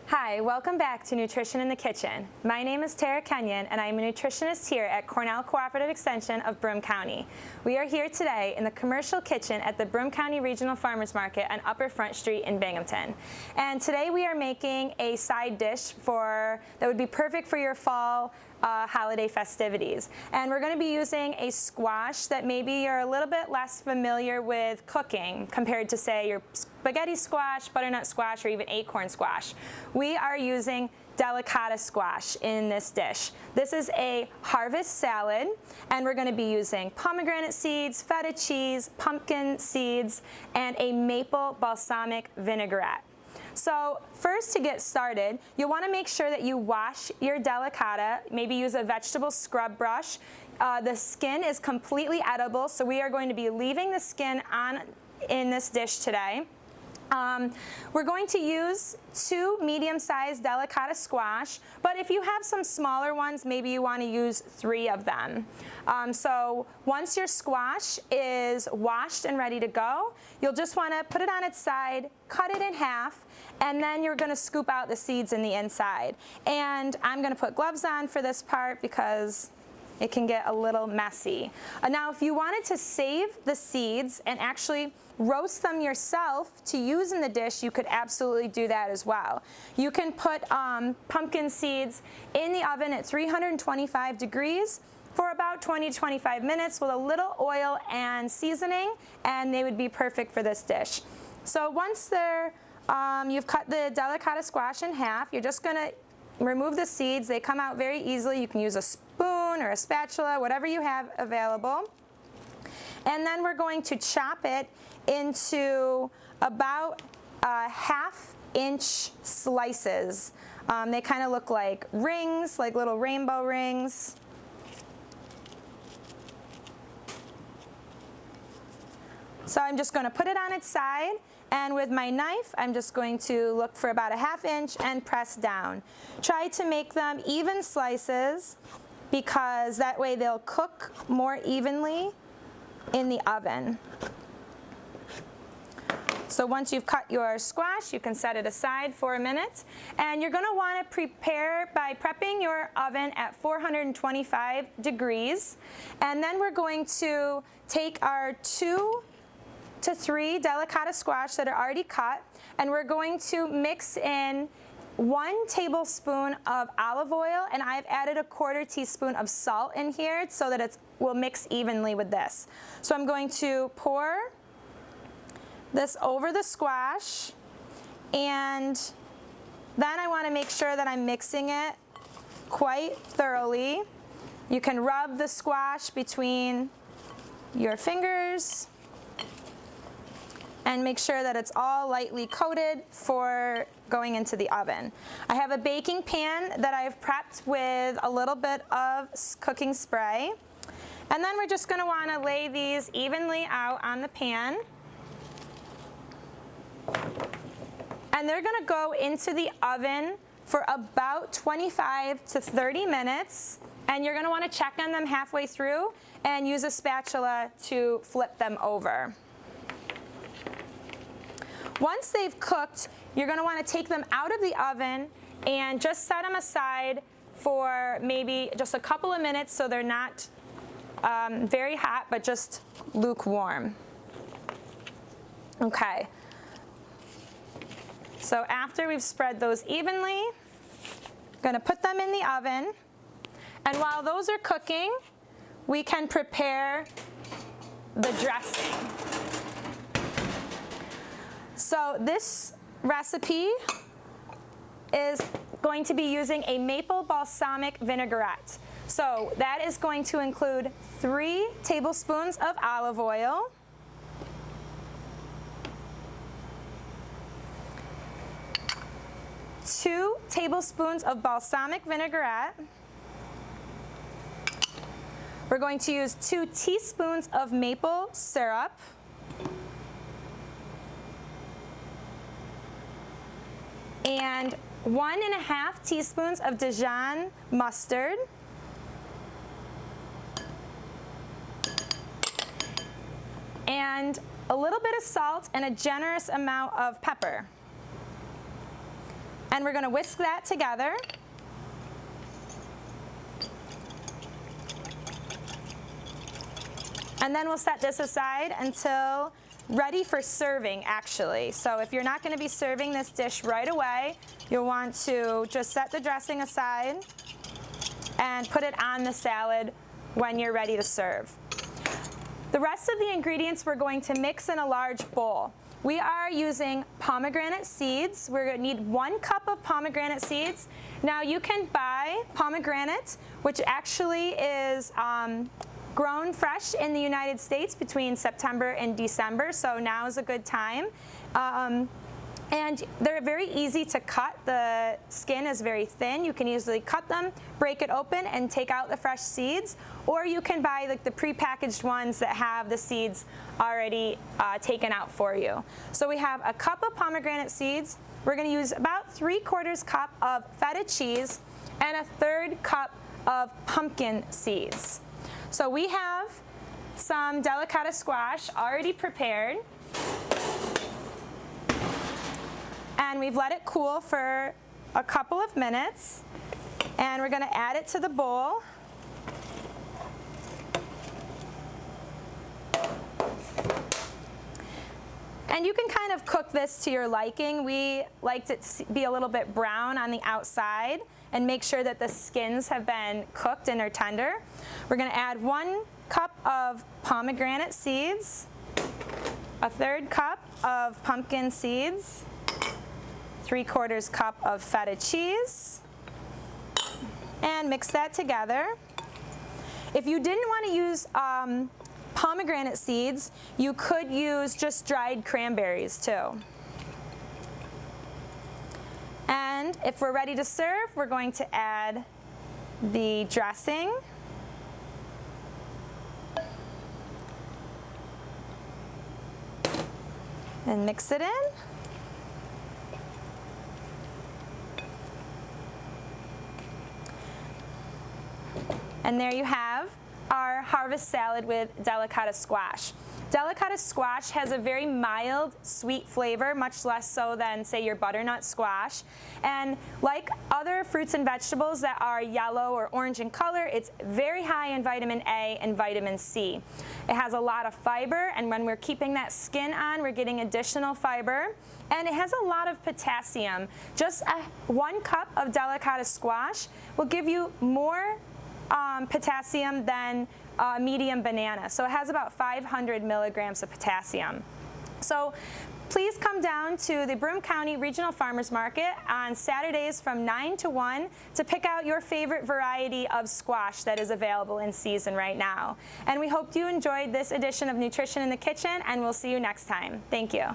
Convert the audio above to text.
Hi, welcome back to Nutrition in the Kitchen. My name is Tara Kenyon and I'm a nutritionist here at Cornell Cooperative Extension of Broome County. We are here today in the commercial kitchen at the Broome County Regional Farmers Market on Upper Front Street in Binghamton. And today we are making a side dish that would be perfect for your fall holiday festivities. And we're going to be using a squash that maybe you're a little bit less familiar with cooking compared to, say, your spaghetti squash, butternut squash, or even acorn squash. We are using delicata squash in this dish. This is a harvest salad, and we're going to be using pomegranate seeds, feta cheese, pumpkin seeds, and a maple balsamic vinaigrette. So first, to get started, you'll want to make sure that you wash your delicata, maybe use a vegetable scrub brush. The skin is completely edible, so we are going to be leaving the skin on in this dish today. We're going to use 2 medium-sized delicata squash, but if you have some smaller ones, maybe you want to use 3 of them. So once your squash is washed and ready to go, you'll just want to put it on its side, cut it in half, and then you're going to scoop out the seeds in the inside. And I'm going to put gloves on for this part because it can get a little messy. Now, if you wanted to save the seeds and actually roast them yourself to use in the dish, you could absolutely do that as well. You can put pumpkin seeds in the oven at 325 degrees for about 20 to 25 minutes with a little oil and seasoning, and they would be perfect for this dish. So once you've cut the delicata squash in half, you're just going to remove the seeds. They come out very easily. You can use a spoon or a spatula, whatever you have available. And then we're going to chop it into about 1/2-inch slices. They kind of look like rings, like little rainbow rings. So I'm just going to put it on its side, and with my knife, I'm just going to look for about 1/2 inch and press down. Try to make them even slices because that way they'll cook more evenly in the oven. So once you've cut your squash, you can set it aside for a minute. And you're going to want to prepare by prepping your oven at 425 degrees. And then we're going to take our 2 to 3 delicata squash that are already cut, and we're going to mix in 1 tablespoon of olive oil, and I've added a 1/4 teaspoon of salt in here so that it will mix evenly with this. So I'm going to pour this over the squash, and then I want to make sure that I'm mixing it quite thoroughly. You can rub the squash between your fingers and make sure that it's all lightly coated for going into the oven. I have a baking pan that I've prepped with a little bit of cooking spray. And then we're just going to want to lay these evenly out on the pan. And they're going to go into the oven for about 25 to 30 minutes. And you're going to want to check on them halfway through and use a spatula to flip them over. Once they've cooked, you're going to want to take them out of the oven and just set them aside for maybe just a couple of minutes so they're not very hot, but just lukewarm. Okay. So after we've spread those evenly, I'm going to put them in the oven. And while those are cooking, we can prepare the dressing. So this recipe is going to be using a maple balsamic vinaigrette. So that is going to include 3 tablespoons of olive oil, 2 tablespoons of balsamic vinaigrette. We're going to use 2 teaspoons of maple syrup, and 1.5 teaspoons of Dijon mustard, and a little bit of salt and a generous amount of pepper. And we're going to whisk that together. And then we'll set this aside until ready for serving, actually. So if you're not going to be serving this dish right away, you'll want to just set the dressing aside and put it on the salad when you're ready to serve. The rest of the ingredients we're going to mix in a large bowl. We are using pomegranate seeds. We're going to need 1 cup of pomegranate seeds. Now you can buy pomegranate, which actually is grown fresh in the United States between September and December, so now is a good time. And they're very easy to cut. The skin is very thin. You can easily cut them, break it open, and take out the fresh seeds. Or you can buy like the prepackaged ones that have the seeds already taken out for you. So we have a cup of pomegranate seeds. We're going to use about 3/4 cup of feta cheese and a 1/3 cup of pumpkin seeds. So we have some delicata squash already prepared. And we've let it cool for a couple of minutes. And we're going to add it to the bowl. And you can kind of cook this to your liking. We liked it to be a little bit brown on the outside and make sure that the skins have been cooked and are tender. We're going to add 1 cup of pomegranate seeds, a 1/3 cup of pumpkin seeds, 3/4 cup of feta cheese, and mix that together. If you didn't want to use pomegranate seeds, you could use just dried cranberries too. And if we're ready to serve, we're going to add the dressing. And mix it in. And there you have our harvest salad with delicata squash. Delicata squash has a very mild, sweet flavor, much less so than, say, your butternut squash. And like other fruits and vegetables that are yellow or orange in color, it's very high in vitamin A and vitamin C. It has a lot of fiber, and when we're keeping that skin on, we're getting additional fiber. And it has a lot of potassium. Just 1 cup of delicata squash will give you more potassium than medium banana. So it has about 500 milligrams of potassium. So please come down to the Broome County Regional Farmers Market on Saturdays from 9 to 1 to pick out your favorite variety of squash that is available in season right now. And we hope you enjoyed this edition of Nutrition in the Kitchen, and we'll see you next time. Thank you.